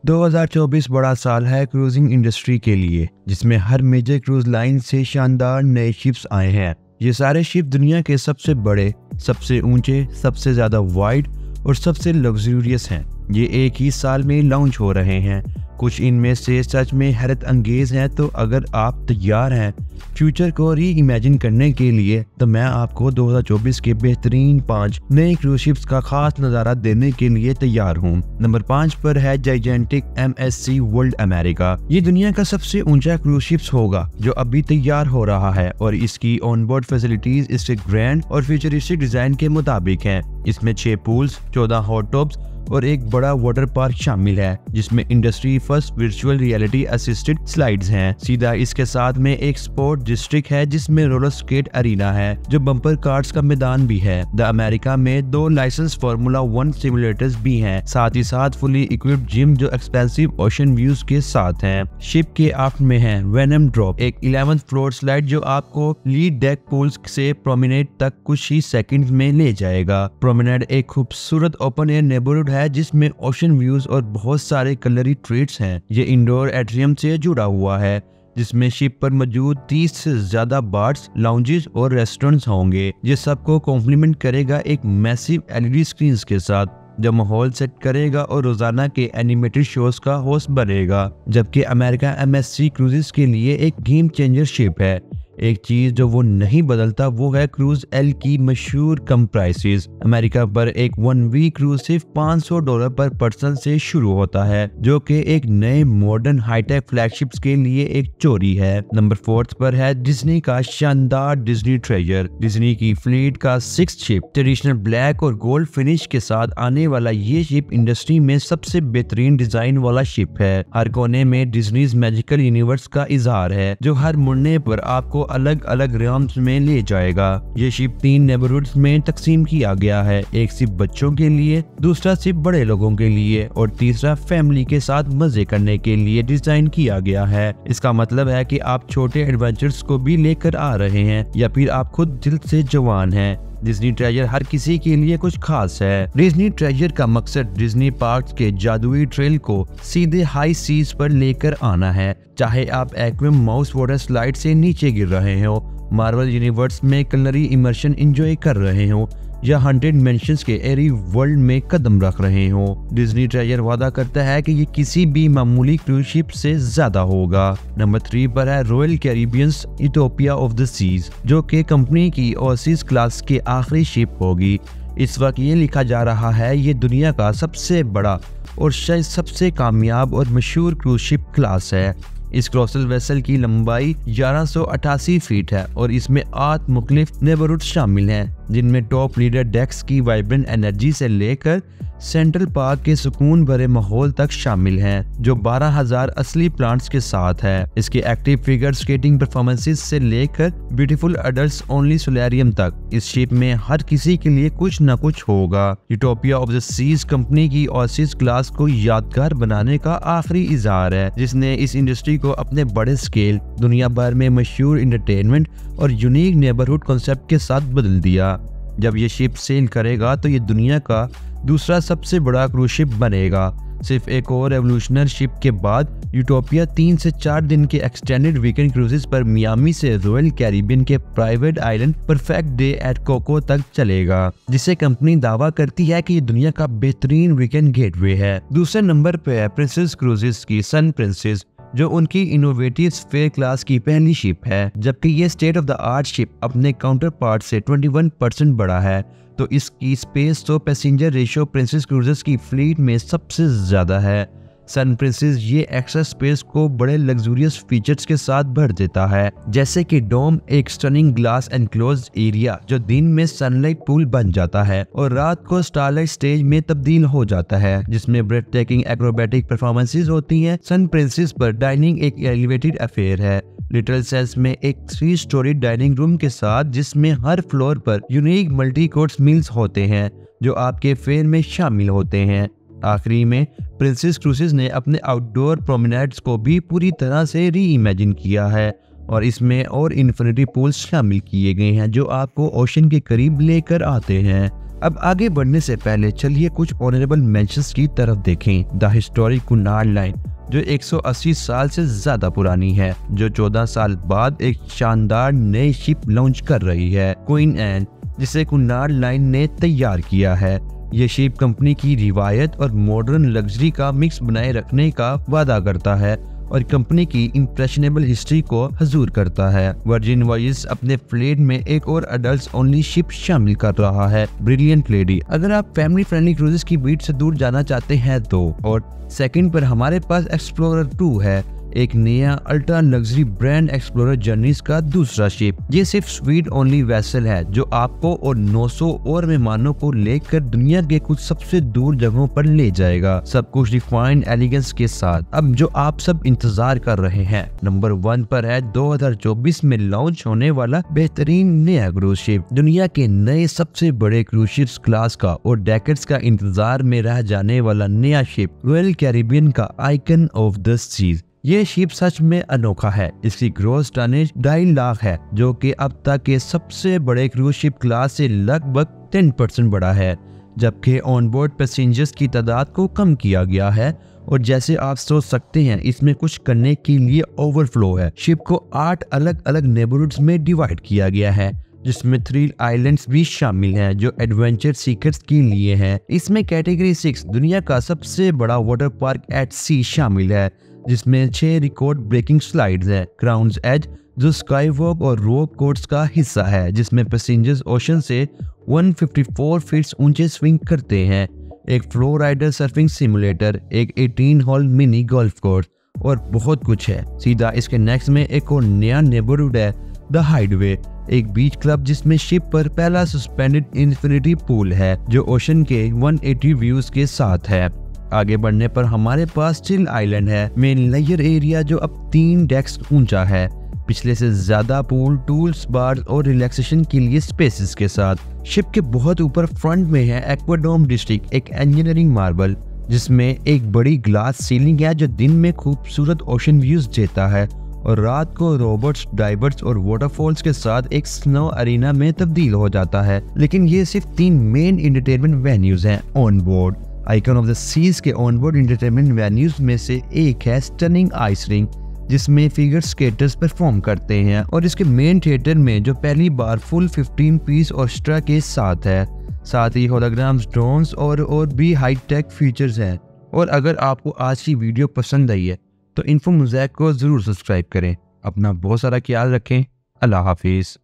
2024 बड़ा साल है क्रूजिंग इंडस्ट्री के लिए, जिसमें हर मेजर क्रूज लाइन से शानदार नए शिप्स आए हैं। ये सारे शिप दुनिया के सबसे बड़े, सबसे ऊंचे, सबसे ज्यादा वाइड और सबसे लग्जूरियस हैं। ये एक ही साल में लॉन्च हो रहे हैं। कुछ इनमें से सच में हैरत अंगेज हैं। तो अगर आप तैयार हैं फ्यूचर को री इमेजिन करने के लिए, तो मैं आपको 2024 के बेहतरीन 5 नए क्रूज शिप्स का खास नज़ारा देने के लिए तैयार हूँ। नंबर 5 पर है जाइजेंटिक MSC वर्ल्ड अमेरिका। ये दुनिया का सबसे ऊंचा क्रूज शिप्स होगा जो अभी तैयार हो रहा है, और इसकी ऑनबोर्ड फैसिलिटीज इसके ग्रैंड और फ्यूचरिस्टिक डिजाइन के मुताबिक हैं। इसमें 6 पूल्स, 14 हॉट टब्स और एक बड़ा वाटर पार्क शामिल है, जिसमें industry first virtual reality assisted slides हैं। सीधा इसके साथ में एक स्पोर्ट डिस्ट्रिक्ट है, जिसमें रोलर स्केट अरीना है, जो बम्पर कार्स का मैदान भी है। द अमेरिका में 2 लाइसेंस फार्मूला 1 सिमुलेटर्स भी हैं, साथ ही साथ फुली इक्विप्ड जिम जो एक्सपेंसिव ओशन व्यूज के साथ हैं। शिप के आफ्ट में है वेनम ड्रॉप, एक 11th फ्लोर स्लाइड जो आपको लीड डेक पूल्स से प्रोमेनेड तक कुछ ही सेकंड्स में ले जाएगा। प्रोमेनेड एक खूबसूरत ओपन एयर नेबरहुड है जिसमें ओशन व्यूज और बहुत सारे कलरी ट्रीट्स हैं। ये इंडोर एट्रियम से जुड़ा हुआ है, जिसमें शिप पर मौजूद 30 से ज्यादा बार्स, लाउंजेस और रेस्टोरेंट्स होंगे। ये सबको कॉम्प्लीमेंट करेगा एक मैसिव LED स्क्रीन के साथ, जो माहौल सेट करेगा और रोजाना के एनिमेटेड शोज का होस्ट बनेगा। जबकि अमेरिका MSC क्रूजेस के लिए एक गेम चेंजर शिप है। एक चीज जो वो नहीं बदलता वो है क्रूज L की मशहूर कम प्राइसेस। अमेरिका पर एक 1 वीक क्रूज सिर्फ $500 पर पर्सन से शुरू होता है, जो कि एक नए मॉडर्न हाईटेक फ्लैगशिप्स के लिए एक चोरी है। नंबर 4 पर है डिज्नी का शानदार डिज्नी ट्रेजर। डिज्नी की फ्लीट का 6th शिप ट्रेडिशनल ब्लैक और गोल्ड फिनिश के साथ आने वाला ये शिप इंडस्ट्री में सबसे बेहतरीन डिजाइन वाला शिप है। हर कोने में डिज्नीज मैजिकल यूनिवर्स का इजहार है, जो हर मुड़ने पर आपको अलग अलग रियम्स में ले जाएगा। ये शिप 3 नेबरहुड्स में तकसीम किया गया है, एक सिर्फ बच्चों के लिए, दूसरा सिर्फ बड़े लोगों के लिए और तीसरा फैमिली के साथ मजे करने के लिए डिजाइन किया गया है। इसका मतलब है कि आप छोटे एडवेंचर्स को भी लेकर आ रहे हैं या फिर आप खुद दिल से जवान हैं। डिज्नी ट्रेजर हर किसी के लिए कुछ खास है। डिज्नी ट्रेजर का मकसद डिज्नी पार्क के जादुई ट्रेल को सीधे हाई सीज पर लेकर आना है। चाहे आप एक्वेरियम माउस वाटर स्लाइड से नीचे गिर रहे हो, मार्वल यूनिवर्स में कलरी इमर्शन एंजॉय कर रहे हो, या 100 मेंशंस के एरी वर्ल्ड में कदम रख रहे हो, डिज्नी ट्रेजर वादा करता है कि ये किसी भी मामूली क्रूज शिप से ज्यादा होगा। नंबर 3 पर है Royal Caribbean's Utopia of the Seas, जो कि कंपनी की ओसिस क्लास के आखिरी शिप होगी। इस वक्त ये लिखा जा रहा है ये दुनिया का सबसे बड़ा और शायद सबसे कामयाब और मशहूर क्रूज शिप क्लास है। इस क्रोसल वेसल की लंबाई 1188 फीट है और इसमें 8 मुख्तलिफ नेबरहुड शामिल हैं, जिनमें टॉप लीडर डेक्स की वाइब्रेंट एनर्जी से लेकर सेंट्रल पार्क के सुकून भरे माहौल तक शामिल हैं, जो 12,000 असली प्लांट्स के साथ है। इसके एक्टिव फिगर स्केटिंग परफॉर्मेंसेस से लेकर ब्यूटीफुल अडल्ट्स ओनली सोलेरियम तक इस शिप में हर किसी के लिए कुछ न कुछ होगा। Utopia of the Seas company की ओसिस क्लास को यादगार बनाने का आखिरी इजहार है, जिसने इस इंडस्ट्री को अपने बड़े स्केल, दुनिया भर में मशहूर एंटरटेनमेंट और यूनिक नेबरहुड कॉन्सेप्ट के साथ बदल दिया। जब ये शिप सेल करेगा तो ये दुनिया का दूसरा सबसे बड़ा क्रूज शिप बनेगा। सिर्फ एक और रेवोल्यूशनर शिप के बाद यूटोपिया 3 से 4 दिन के एक्सटेंडेड वीकेंड क्रूजेस पर मियामी से रॉयल कैरिबियन के private island Perfect Day at Coco तक चलेगा, जिसे कंपनी दावा करती है कि ये दुनिया का बेहतरीन वीकेंड गेटवे है। दूसरे नंबर पे है प्रिंसेस क्रूजेस की सन प्रिंसेस, जो उनकी इनोवेटिव स्फेयर क्लास की पहली शिप है। जबकि ये state of the art ship अपने काउंटर पार्ट से 21% बड़ा है, तो इसकी स्पेस तो पैसेंजर रेशियो प्रिंसेस क्रूजर्स की फ्लीट में सबसे ज्यादा है। सन प्रिंसेस ये एक्स्ट्रा स्पेस को बड़े लग्जूरियस फीचर्स के साथ भर देता है, जैसे कि डोम, एक स्टनिंग ग्लास एनक्लोज्ड एरिया जो दिन में सनलाइट पूल बन जाता है और रात को स्टारलाइट स्टेज में तब्दील हो जाता है, जिसमें ब्रेथ टेकिंग एक्रोबैटिक परफॉर्मेंसेस होती हैं। सन प्रिंसेस पर डाइनिंग एक एलिवेटेड अफेयर है, लिटिल सेल्स में एक 3 स्टोरी डाइनिंग रूम के साथ, जिसमें हर फ्लोर पर यूनिक मल्टी कोर्स मील्स होते हैं जो आपके फेयर में शामिल होते हैं। आखिरी में प्रिंसेस क्रूजेस ने अपने आउटडोर प्रोमेनेड्स को भी पूरी तरह से री इमेजिन किया है और इसमें और इन्फिनिटी पूल्स शामिल किए गए हैं जो आपको ओशन के करीब लेकर आते हैं। अब आगे बढ़ने से पहले चलिए कुछ ऑनरेबल मेंशंस की तरफ देखें। द हिस्टोरिक कुनार्ड लाइन जो 180 साल से ज्यादा पुरानी है, जो 14 साल बाद एक शानदार नई शिप लॉन्च कर रही है, क्वीन एन, जिसे कुनार्ड लाइन ने तैयार किया है। ये शिप कंपनी की रिवायत और मॉडर्न लग्जरी का मिक्स बनाए रखने का वादा करता है और कंपनी की इम्प्रेशनेबल हिस्ट्री को हजूर करता है। वर्जिन वॉयस अपने फ्लीट में एक और अडल्ट ओनली शिप शामिल कर रहा है, ब्रिलियंट लेडी। अगर आप फैमिली फ्रेंडली क्रूजेस की बीट से दूर जाना चाहते हैं तो। और सेकंड पर हमारे पास एक्सप्लोरर 2 है, एक नया ultra luxury brand explorer journeys का दूसरा शिप। ये सिर्फ स्वीट ओनली वेसल है जो आपको और 900 और मेहमानों को लेकर दुनिया के कुछ सबसे दूर जगहों पर ले जाएगा, सब कुछ रिफाइंड एलिगेंस के साथ। अब जो आप सब इंतजार कर रहे हैं, नंबर 1 पर है 2024 में लॉन्च होने वाला बेहतरीन नया क्रूज शिप, दुनिया के नए सबसे बड़े क्रूज शिप्स क्लास का और डेकेड्स का इंतजार में रह जाने वाला नया शिप, रॉयल कैरिबियन का आइकन ऑफ द सीज। ये शिप सच में अनोखा है। इसकी ग्रॉस टनेज 2.5 लाख है, जो कि अब तक के सबसे बड़े क्रूज शिप क्लास से लगभग 10% बड़ा है, जबकि ऑनबोर्ड पैसेंजर्स की तादाद को कम किया गया है। और जैसे आप सोच सकते हैं, इसमें कुछ करने के लिए ओवरफ्लो है। शिप को 8 अलग अलग नेबरहुड्स में डिवाइड किया गया है, जिसमें थ्रिल आइलैंड्स भी शामिल हैं जो एडवेंचर सीकर्स के लिए हैं। इसमें कैटेगरी 6 दुनिया का सबसे बड़ा वाटर पार्क एट सी शामिल है, जिसमें 6 रिकॉर्ड ब्रेकिंग स्लाइड्स हैं। क्राउन्स एज जो स्काई वॉक और रोप कोर्स का हिस्सा है, जिसमें पैसेंजर्स ओशन से 154 फीट ऊंचे स्विंग करते हैं। एक फ्लो राइडर सर्फिंग सिमुलेटर, एक 18 होल मिनी गोल्फ कोर्स और बहुत कुछ है। सीधा इसके नेक्स्ट में एक और नया नेबरहुड है, द हाइडवे, एक बीच क्लब जिसमें शिप पर पहला सस्पेंडेड इन्फिनिटी पूल है जो ओशन के 180 व्यूज के साथ है। आगे बढ़ने पर हमारे पास चिल आइलैंड है, मेन लेयर एरिया जो अब 3 डेक्स ऊंचा है, पिछले से ज्यादा पूल, टूल्स, बार्स और रिलैक्सेशन के लिए स्पेसेस के साथ। शिप के बहुत ऊपर फ्रंट में है एक्वाडोम डिस्ट्रिक्ट, एक इंजीनियरिंग मार्बल जिसमें एक बड़ी ग्लास सीलिंग है जो दिन में खूबसूरत ओशन व्यूज देता है और रात को रोबोट्स, डाइवर्स और वाटरफॉल्स के साथ एक स्नो अरीना में तब्दील हो जाता है। लेकिन ये सिर्फ 3 मेन एंटरटेनमेंट वेन्यूज हैं on board. Icon of the Seas के ऑनबोर्ड एंटरटेनमेंट वेन्यूज में से एक है स्टनिंग आइस रिंग, जिसमें फिगर स्केटर्स परफॉर्म करते हैं, और इसके मेन थिएटर में जो पहली बार फुल 15 पीस ऑर्केस्ट्रा के साथ है। साथ ही होलोग्राम्स, ड्रोन्स और भी हाई टेक फीचर्स हैं। और अगर आपको आज की वीडियो पसंद आई है तो इन्फो मोज़ैक को जरूर सब्सक्राइब करें। अपना बहुत सारा ख्याल रखें। अल्लाह हाफिज।